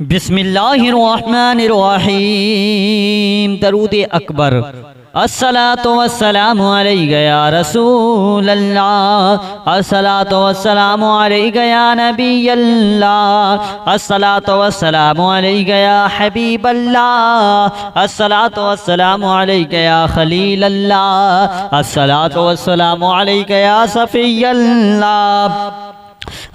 बिस्मिल्लाहिर्रहमानिर्रहीम। दरूद अकबर। अस्सलातु वस्सलामु अलैका या रसूल अल्लाह, अस्सलातु वस्सलामु अलैका या नबी अल्लाह, अस्सलातु वस्सलामु अलैका या हबीब अल्लाह, अस्सलातु वस्सलामु अलैका या खलील अल्लाह, अस्सलातु वस्सलामु अलैका या सफ़ी अल्लाह,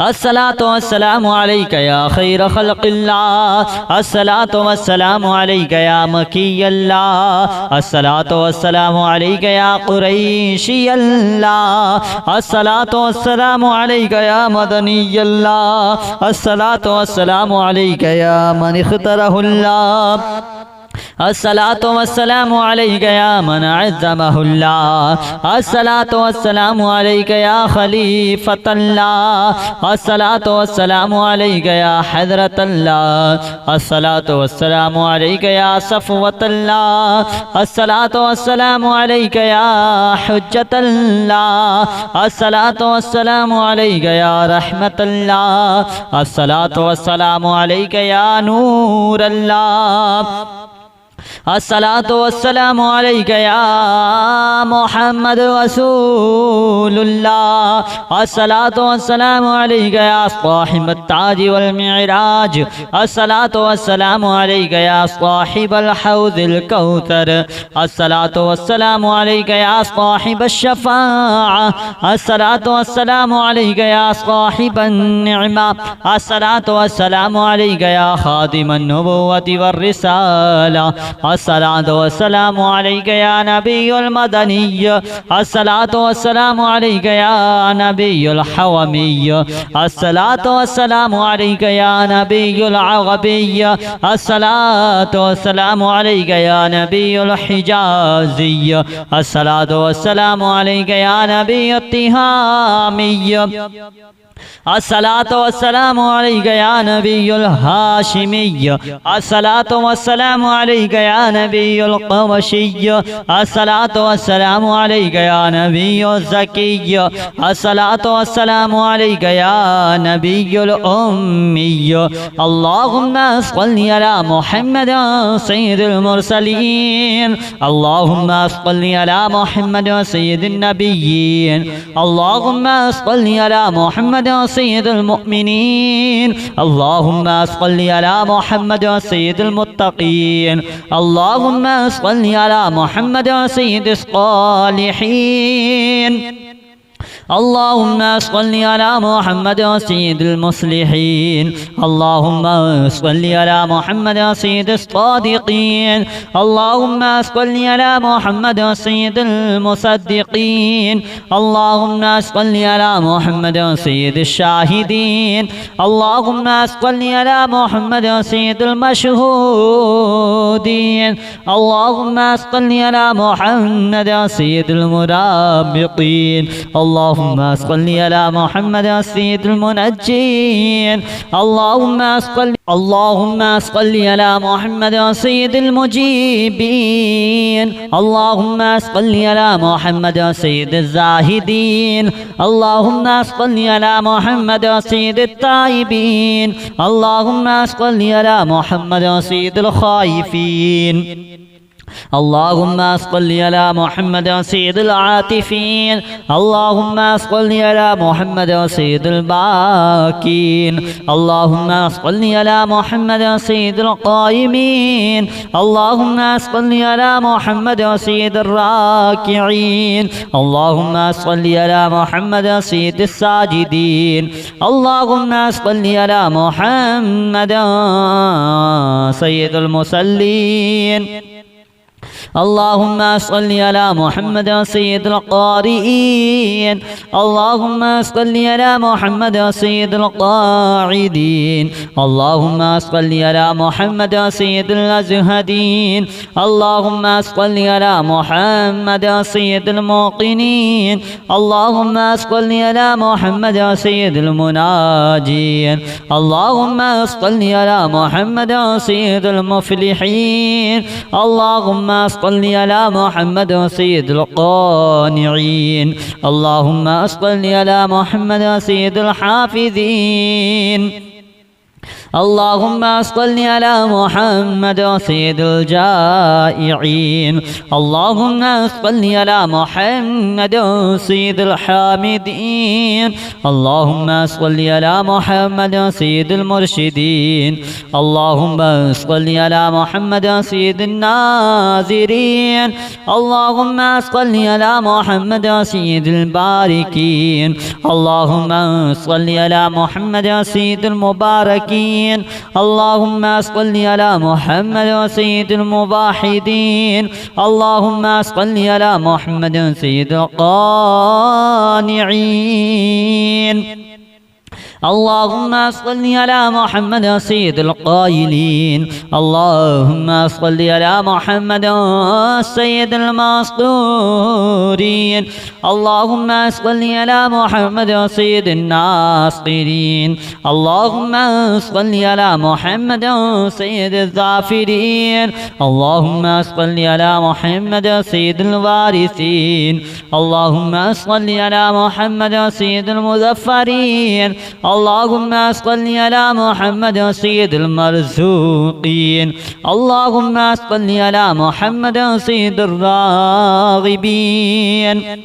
अस्सलातु वस्सलामु अलैका या खैर खल्क़िल्लाह, अस्सलातु वस्सलामु अलैका या मकी अल्लाह, अस्सलातु वस्सलामु अलैका या कुरैशी अल्लाह, अस्सलातु वस्सलामु अलैका या मदनी अल्लाह, अस्सलातु वस्सलामु अलैका या मन इख्तरहुल्लाह, अस्सलातु वस्सलामु अलैका या मन अज़्ज़महुल्लाह, अस्सलातु वस्सलामु अलैका या खलीफतल्लाह, अस्सलातु वस्सलामु अलैका या हज़रतल्लाह, अस्सलातु वस्सलामु अलैका या सफ़वतल्लाह, अस्सलातु वस्सलामु अलैका या हुज्जतल्लाह, अस्सलातु वस्सलामु अलैका या रहमतल्लाह, अस्सलातु वस्सलामु अलैका या नूरल्लाह, अस्सलातु वस्सलामु अलैका या मुहम्मद रसूलुल्लाह, अस्सलातु वस्सलामु अलैका या साहिबत ताज वल मिअराज, अस्सलातु वस्सलामु अलैका या साहिबल हौज़िल कौसर, अस्सलातु वस्सलामु अलैका या साहिबश शफ़ाअह, अस्सलातु वस्सलामु अलैका या साहिबन निअमा, अस्सलातु वस्सलामु अलैका या खादिमन नबुव्वति वर रिसाला, अस्सलातु वस्सलामु अलैका या नबियुल मदनी, अस्सलातु वस्सलामु अलैका या नबियुल हवमी, अस्सलातु वस्सलामु अलैका या नबियुल अरबी, अस्सलातु वस्सलामु अलैका या नबियुल हिजाज़ी, अस्सलातु वस्सलामु अलैका या नबियुत तिहामी, अस्सलातु वस्सलामु अलैका या नबियुल हाशिमी, अस्सलातु वस्सलामु अलैका या नबियुल क़ुरशी, अस्सलातु वस्सलामु अलैका या नबियुल ज़की, अस्सलातु वस्सलामु अलैका या नबियुल उम्मी, अल्लाहुम्मा सल्लि अला मुहम्मद सय्यिदिल मुरसलीन, अल्लाहुम्मा सल्लि अला मुहम्मद सय्यिदिन नबिय्यीन, अल्लाहुम्मा सल्लि अला मुहम्मद सय्यिदुल मुमिनीन, अल्लाहुम्मा सल्लि अला मुहम्मद सय्यिदिल मुत्तक़ीन, अल्लाहुम्मा सल्लि अला मुहम्मद सय्यिदिस सालिहीन, अल्लाहुम्मा सल्लि अला मुहम्मद सय्यिदिल मुस्लिहीन, अल्लाहुम्मा सल्लि अला मुहम्मद सय्यिदिस सादिक़ीन, अल्लाहुम्मा सल्लि अला मुहम्मद सय्यिदिल मुसद्दिक़ीन, अल्लाहुम्मा सल्लि अला मुहम्मद सय्यिदिश शाहिदीन, अल्लाहुम्मा सल्लि अला मुहम्मद सय्यिदिल मशहूदीन, अल्लाहुम्मा सल्लि अला मुहम्मद सय्यिदिल मुराबिक़ीन, अल्लाहुम्मा सल्लि अला मुहम्मद सय्यिदिल मुनज्जीन, अल्लाहुम्मा सल्लि अला मुहम्मद सय्यिदिल मुजीबीन, अल्लाहुम्मा सल्लि अला मुहम्मद सय्यिदिज़ ज़ाहिदीन, अल्लाहुम्मा सल्लि अला मुहम्मद सय्यिदित ताइबीन, अल्लाहुम्मा सल्लि अला मुहम्मद सय्यिदिल खाइफीन, अल्लाहुम्मा सल्लि अला मुहम्मद सय्यिदिल आतिफीन, अल्लाहुम्मा सल्लि अला मुहम्मद सय्यिदिल बाकीन, अल्लाहुम्मा सल्लि अला मुहम्मद सय्यिदिल क़ाइमीन, अल्लाहुम्मा सल्लि अला मुहम्मद सय्यिदिर राकिईन, अल्लाहुम्मा सल्लि अला मुहम्मद सय्यिदिस साजिदीन, अल्लाहुम्मा सल्लि अला मुहम्मद सय्यिदिल मुसल्लीन, अल्लाहुम्मा सल्लि अला मुहम्मद सय्यिदिल क़ारिईन, अल्लाहुम्मा सल्लि अला मुहम्मद सय्यिदिल क़ाइदीन, अल्लाहुम्मा सल्लि अला मुहम्मद सय्यिदिल अज़हदीन, अल्लाहुम्मा सल्लि अला मुहम्मद सय्यिदिल मुक़िनीन, अल्लाहुम्मा सल्लि अला मुहम्मद सय्यिदिल मुनाजीन, अल्लाहुम्मा सल्लि अला मुहम्मद सय्यिदिल मुफ़्लिहीन, अल्लाहुम्मा सल्लि अला मुहम्मद सय्यिदुल क़ानिईन, अल्लाहुम्मा सल्लि अला मुहम्मद सय्यिदुल हाफ़िज़ीन, اللهم صل على محمد سيد الجائعين اللهم صل على محمد سيد الحامدين اللهم صل على محمد سيد المرشدين اللهم صل على محمد سيد الناظرين اللهم صل على محمد سيد الباركين اللهم صل على محمد سيد المباركين اللهم صل على محمد سيد الموحدين اللهم صل على محمد سيد القانعين اللهم صل على محمد سيد القائلين اللهم صل على محمد سيد المسطورين اللهم صل على محمد سيد الناصرين اللهم صل على محمد سيد الظافرين اللهم صل على محمد سيد الوارثين اللهم صل على محمد سيد المظفرين اللهم صل على محمد سيد المرزوقين اللهم صل على محمد سيد الراغبين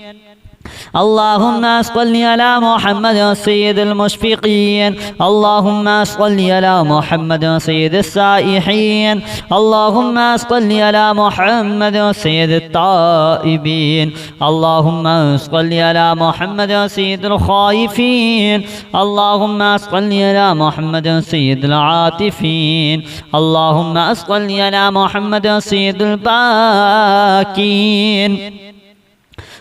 اللهم صل على محمد سيد المشفقين اللهم صل على محمد سيد السائحين اللهم صل على محمد سيد التائبين اللهم صل على محمد سيد الخائفين اللهم صل على محمد سيد العاطفين اللهم صل على محمد سيد الباكين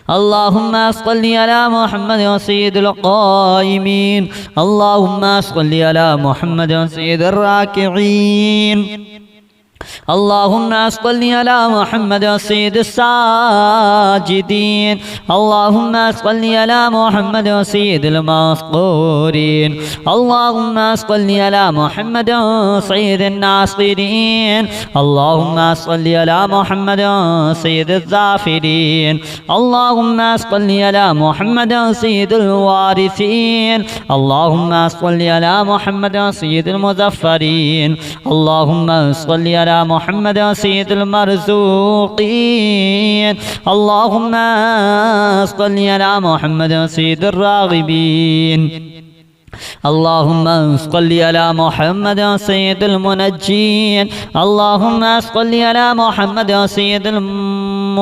اللهم صل على محمد سيد القائمين اللهم صل على محمد سيد الراكعين اللهم صل على محمد سيد الساجدين اللهم صل على محمد سيد المسطورين اللهم صل على محمد سيد الناصرين اللهم صل على محمد سيد الظافرين اللهم صل على محمد سيد الوارثين اللهم صل على محمد سيد المظفرين اللهم صل على محمد سيد المرزوقين اللهم صل على محمد سيد الراغبين اللهم صل على محمد سيد المنجين اللهم صل على محمد سيد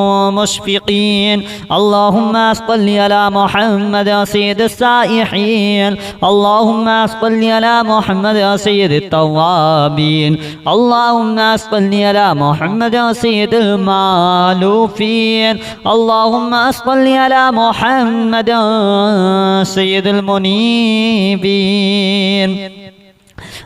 المشفقين اللهم صل على محمد سيد السائحين اللهم صل على محمد سيد التوابين اللهم صل على محمد سيد المالوفين اللهم صل على محمد سيد المنيبين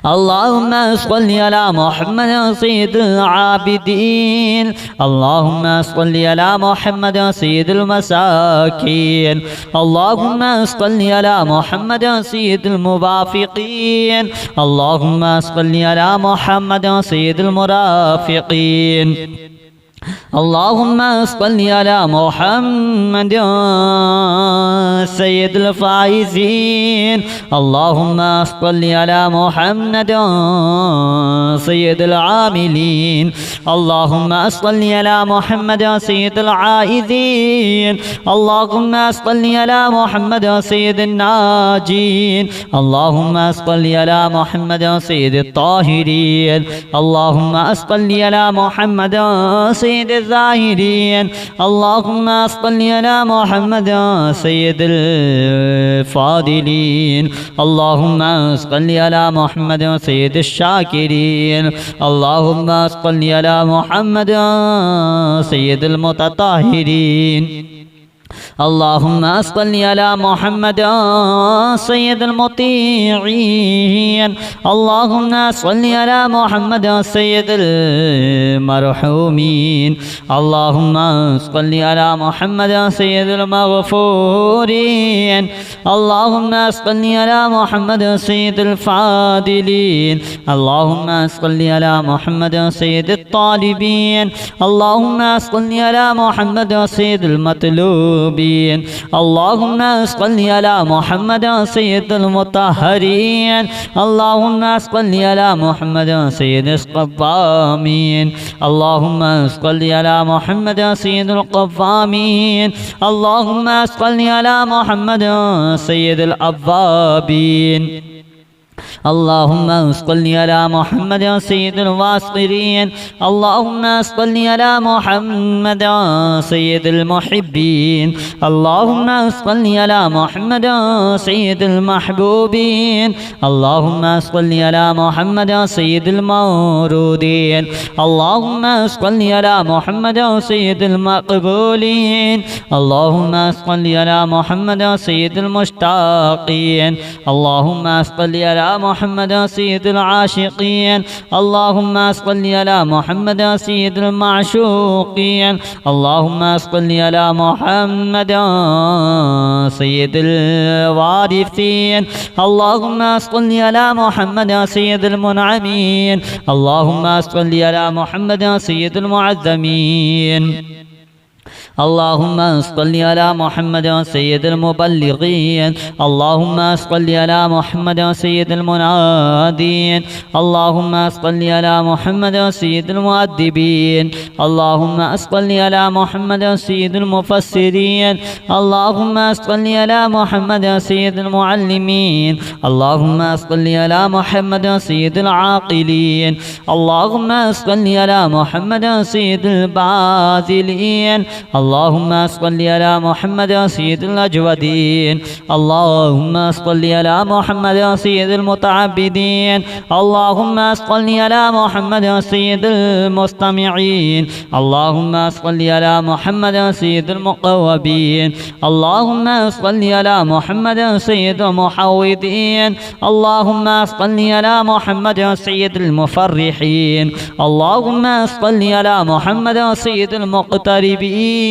اللهم صل على محمد سيد العابدين اللهم صل على محمد سيد المساكين اللهم صل على محمد سيد الموافقين اللهم صل على محمد سيد المرافقين اللهم صل على محمد سيد الفائزين اللهم صل على محمد سيد العاملين اللهم صل على محمد سيد العائذين اللهم صل على محمد سيد الناجين اللهم صل على محمد سيد الطاهرين اللهم صل على محمد سيد الزاهرين اللهم صل على محمد سيد الفاضلين اللهم صل على محمد سيد الشاكرين اللهم صل على محمد سيد المتطهرين اللهم صل على محمد سيد المطيعين اللهم صل على محمد سيد المرحومين اللهم صل على محمد سيد المغفورين اللهم صل على محمد سيد الفاضلين اللهم صل على محمد سيد الطالبين اللهم صل على محمد سيد المطلوبين المحبوبين اللهم صل على محمد سيد المطهرين اللهم صل على محمد سيد القوامين اللهم صل على محمد سيد القوامين اللهم صل على محمد سيد الأوابين اللهم صل على محمد سيد الواصلين اللهم صل على محمد سيد المحبين اللهم صل على محمد سيد المحبوبين اللهم صل على محمد سيد المورودين اللهم صل على محمد سيد المقبولين اللهم صل على محمد سيد المشتاقين اللهم صل على محمد سيد العاشقين اللهم صل على محمد سيد المعشوقين اللهم صل على محمد سيد الوارثين اللهم صل على محمد سيد المنعمين اللهم صل على محمد سيد المعظمين اللهم صل على محمد سيد المبلغين اللهم صل على محمد سيد المنادين اللهم صل على محمد سيد المؤدبين اللهم صل على محمد سيد المفسرين اللهم صل على محمد سيد المعلمين اللهم صل على محمد سيد العاقلين اللهم صل على محمد سيد الباذلين اللهم صل على محمد سيد الأجودين اللهم صل على محمد سيد المتعبدين اللهم صل على محمد سيد المستمعين اللهم صل على محمد سيد المقوبين اللهم صل على محمد سيد المحوذين اللهم صل على محمد سيد المفرحين اللهم صل على محمد سيد المقتربين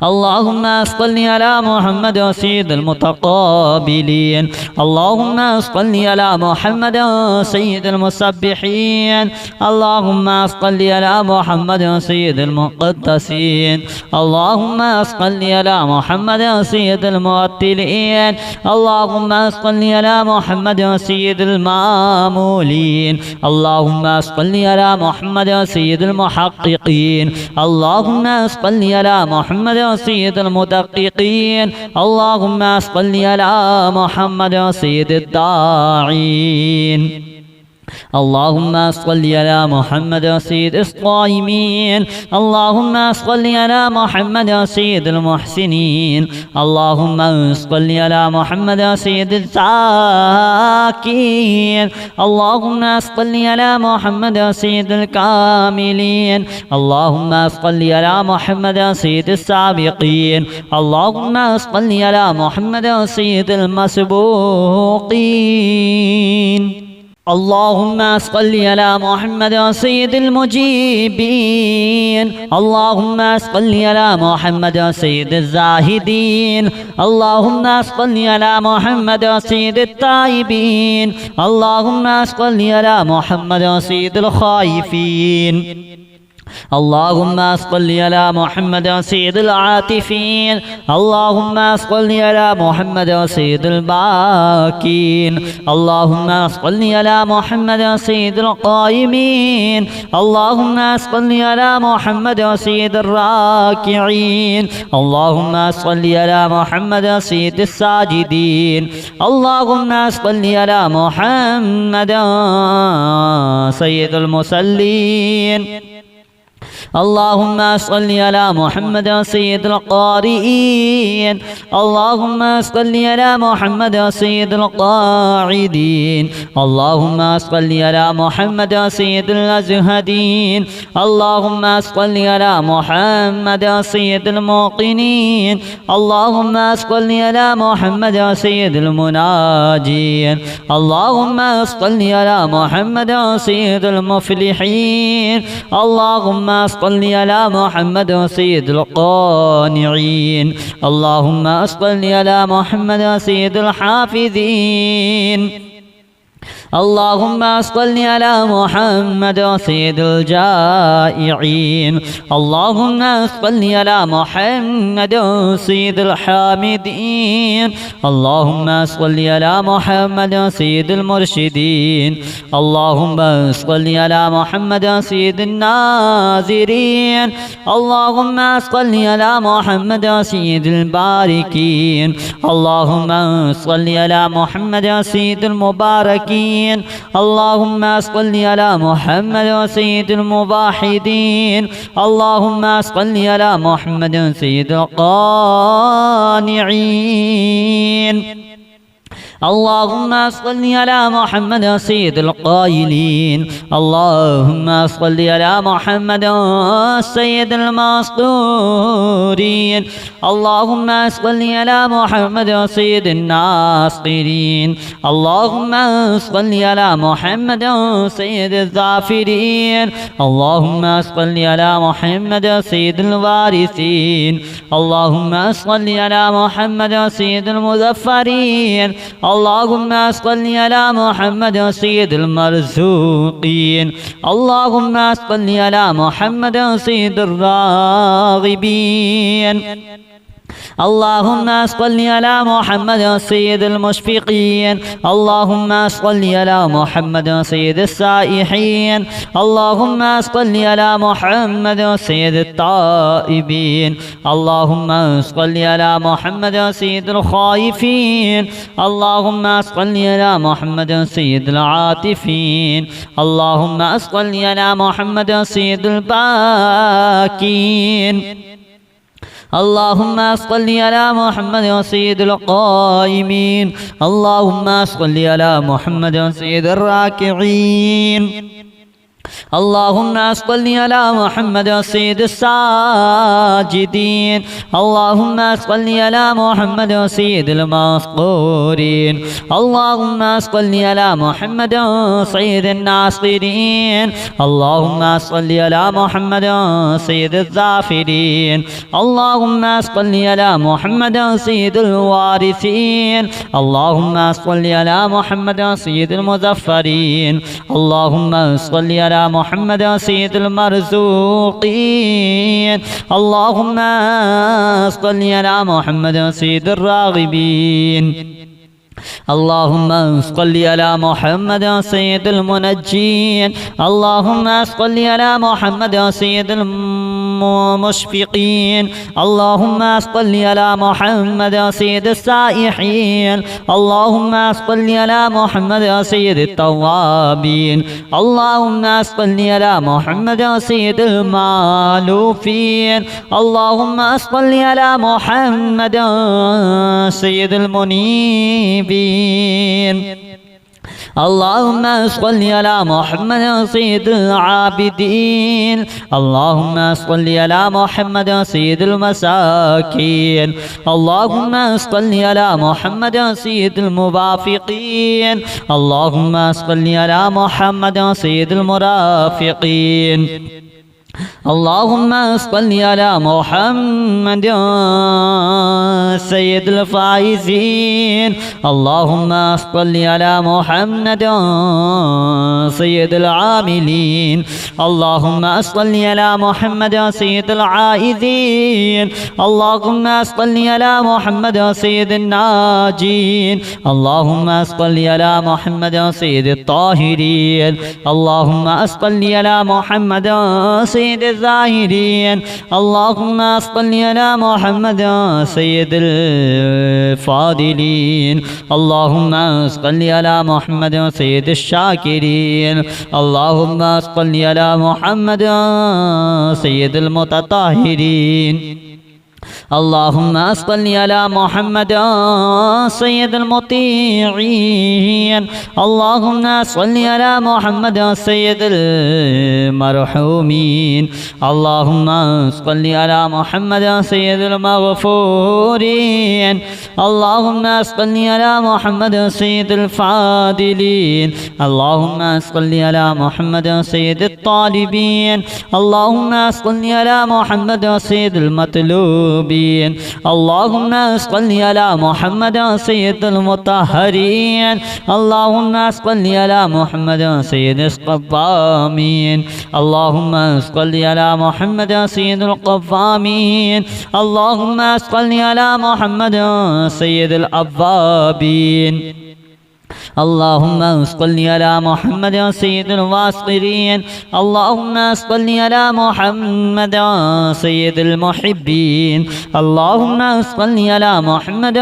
اللهم صل على محمد سيد المتقابلين اللهم صل على محمد سيد المسبحين اللهم صل على محمد سيد المقدسين اللهم صل على محمد سيد المرتلين اللهم صل على محمد سيد المامولين اللهم صل على محمد سيد المحققين اللهم صل على محمد سيد المدققين اللهم صل على محمد سيد الداعين اللهم صل على محمد سيد الصائمين اللهم صل على محمد سيد المحسنين اللهم صل على محمد سيد الزاكين اللهم صل على محمد سيد الكاملين اللهم صل على محمد سيد السابقين اللهم صل على محمد سيد المسبوقين اللهم صل على محمد سيد المجيبين اللهم صل على محمد سيد الزاهدين اللهم صل على محمد سيد التائبين اللهم صل على محمد سيد الخائفين اللهم صل على محمد سيد العاطفين اللهم صل على محمد سيد الباكين اللهم صل على محمد سيد القائمين اللهم صل على محمد سيد الراكعين اللهم صل على محمد سيد الساجدين اللهم صل على محمد سيد المصلين اللهم صل على محمد سيد القارئين اللهم صل على محمد سيد القاعدين اللهم صل على محمد سيد الأزهدين اللهم صل على محمد سيد الموقنين اللهم صل على محمد سيد المناجين اللهم صل على محمد سيد المفلحين اللهم صل على محمد سيد القانعين اللهم صل على محمد سيد الحافظين اللهم صل على محمد سيد الجائعين اللهم صل على محمد سيد الحامدين اللهم صل على محمد سيد المرشدين اللهم صل على محمد سيد الناظرين اللهم صل على محمد سيد الباركين اللهم صل على محمد سيد المباركين اللهم صل على محمد سيد الموحدين اللهم صل على محمد سيد القانعين اللهم صل على محمد سيد القائلين اللهم صل على محمد سيد المسطورين اللهم صل على محمد سيد الناصرين اللهم صل على محمد سيد الظافرين اللهم صل على محمد سيد الوارثين اللهم صل على محمد سيد المظفرين اللهم صل على محمد سيد المرزوقين اللهم صل على محمد سيد الراغبين اللهم صل على محمد سيد المشفقين اللهم صل على محمد سيد السائحين اللهم صل على محمد سيد التائبين اللهم صل على محمد سيد الخائفين اللهم صل على محمد سيد العاطفين اللهم صل على محمد سيد الباكين اللهم صل على محمد سيد القائمين اللهم صل على محمد سيد الراكعين اللهم صل على محمد سيد الساجدين اللهم صل على محمد سيد المسطورين اللهم صل على محمد سيد الناصرين اللهم صل على محمد سيد الظافرين اللهم صل على محمد سيد الوارثين اللهم صل على محمد سيد المظفرين اللهم صل على محمد سيد المرزوقين اللهم صل على محمد سيد الراغبين اللهم صل على محمد سيد المنجين اللهم صل على محمد سيد المشفقين اللهم صل على محمد سيد السائحين اللهم صل على محمد سيد التوابين اللهم صل على محمد سيد المالوفين اللهم صل على محمد سيد المنيبين اللهم صل على محمد سيد العابدين اللهم صل على محمد سيد المساكين اللهم صل على محمد سيد الموافقين اللهم صل على محمد سيد المرافقين اللهم صل على محمد سيد الفائزين اللهم صل على محمد سيد العاملين اللهم صل على محمد سيد العائذين اللهم صل على محمد سيد الناجين اللهم صل على محمد سيد الطاهرين اللهم صل على محمد سيد الزاهدين اللهم صل على محمد سيد الفاضلين اللهم صل على محمد سيد الشاكرين اللهم صل على محمد سيد المتطهرين اللهم صل على محمد سيد المطيعين اللهم صل على محمد سيد المرحومين اللهم صل على محمد سيد المغفورين اللهم صل على محمد سيد الفاضلين اللهم صل على محمد سيد الطالبين اللهم صل على محمد سيد المطلوبين المقبولين. اللهم صل على محمد سيد المطهرين. اللهم صل على محمد سيد القوامين. اللهم صل على محمد سيد القوامين. اللهم صل على محمد سيد الأوابين. اللهم صل على محمد سيد الواصقين. اللهم صل على محمد سيد المحبين. اللهم صل على محمد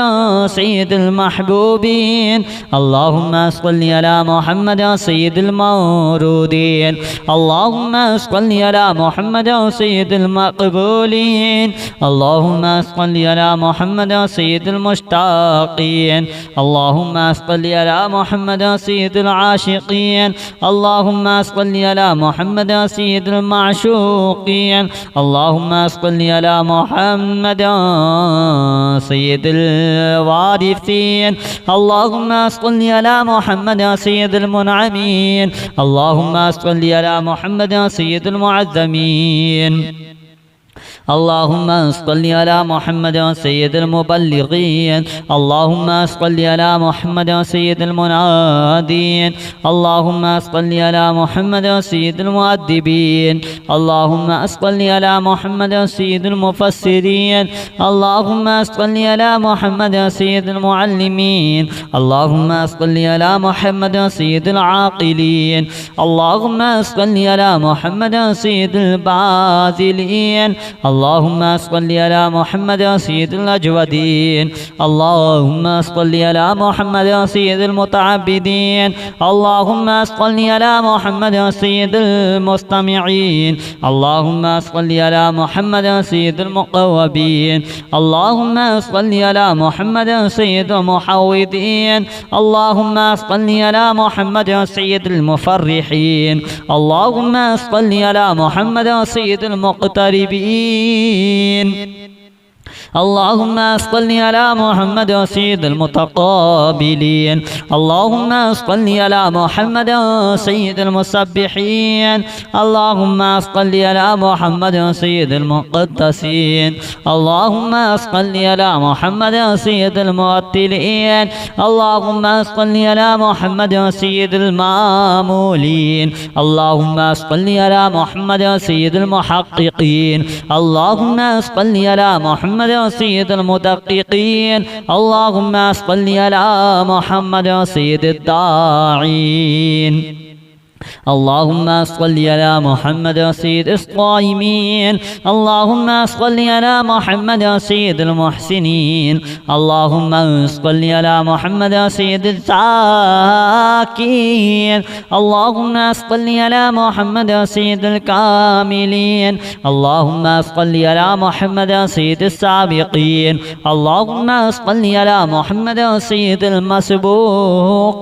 سيد المحبوبين. اللهم صل على محمد سيد المورودين. اللهم صل على محمد سيد المقبولين. اللهم صل على محمد سيد المشتاقين. اللهم صل على محمد سيد العاشقين. اللهم صل على محمد سيد المعشوقين. اللهم صل على محمد سيد الوارثين. اللهم صل على محمد سيد المنعمين. اللهم صل على محمد سيد المعظمين. اللهم صل على محمد سيد المبلغين. اللهم صل على محمد سيد المنادين. اللهم صل على محمد سيد المؤدبين. اللهم صل على محمد سيد المفسرين. اللهم صل على محمد سيد المعلمين. اللهم صل على محمد سيد العاقلين. اللهم صل على محمد سيد الباذلين. اللهم صل على محمد سيد الأجودين. اللهم صل على محمد سيد المتعبدين. اللهم صل على محمد سيد المستمعين. اللهم صل على محمد سيد المقوبين. اللهم صل على محمد سيد المحوذين. اللهم صل على محمد سيد المفرحين. اللهم صل على محمد سيد المقتربين. اللهم صل على محمد سيد المتقابلين. اللهم صل على محمد سيد المسبحين. اللهم صل على محمد سيد المقدسين. اللهم صل على محمد سيد المرتلين. اللهم صل على محمد سيد المامولين. اللهم صل على محمد سيد المحققين. اللهم صل على محمد سيد المدققين. اللهم صل على محمد سيد الداعين. اللهم صل على محمد سيد الصائمين. اللهم صل على محمد سيد المحسنين. اللهم صل على محمد سيد الزاكين. اللهم صل على محمد سيد الكاملين. اللهم صل على محمد سيد السابقين. اللهم صل على محمد سيد المسبوقين.